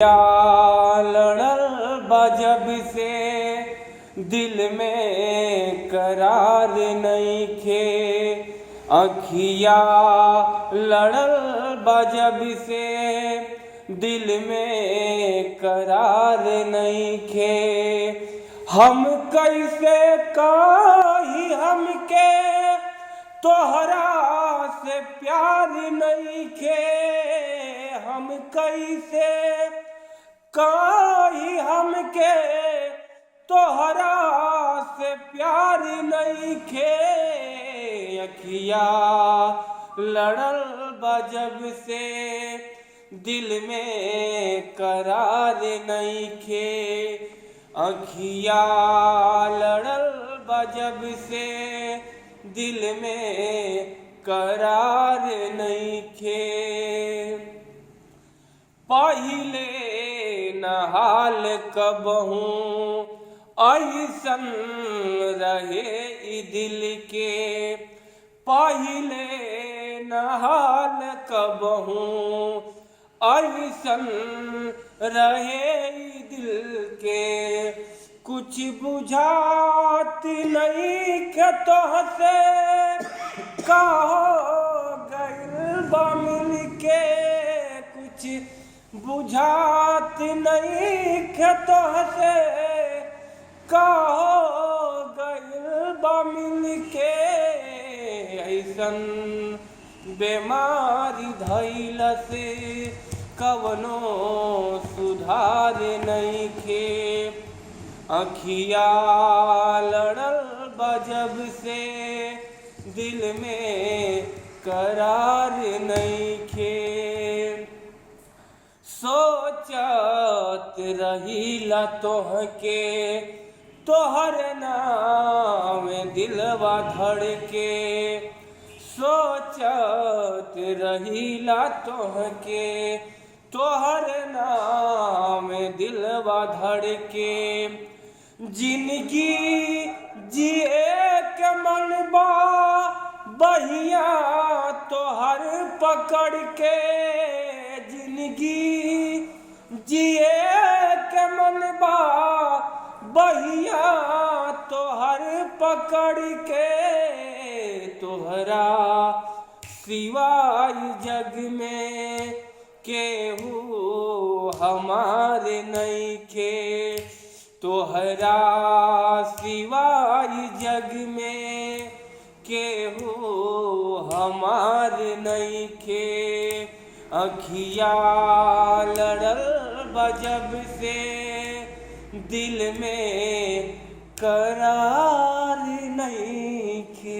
या लड़ल बा जब से दिल में करार नइखे। अखिया लड़ल बा जब से दिल में करार नइखे। हम कैसे कही हमके तोहरा से प्यार नइखे। हम कैसे कही हमके तोहरा से प्यार नइखे। अखिया लड़ल बा जब से दिल में करार नइखे। अखिया लड़ल बा जब से दिल में करार नइखे। पहिले न हाल कबहू ऐसन रहे ई दिल के। पहिले न हाल कबहू ऐसन रहे ई दिल के। कुछ बुझात नहीं के तोहसे का हो गइल बा मिल के। कुछ बुझात नहीं के तोहसे का हो गइल बा मिल के। ऐसन बेमारी धइल से कवनो सुधार नइखे। अखिया लड़ल बा जब से दिल में करार नइखे। सोचत रहीला तोहके तोहर नाम दिलवा धड़के। सोचत रहीला तोहके तोहर नाम दिलवा धड़के। जिंदगी जिए के मन बा बहिया तोहर पकड़ के। जिंदगी जिए के मन बा बहिया तोहर पकड़ के। तोहरा सिवाय जग में केहू हमारे नइखे। तोहरा सिवाय जग में केहू हमारे नइखे। अखिया लड़ल बा जब से दिल में करार नइखे।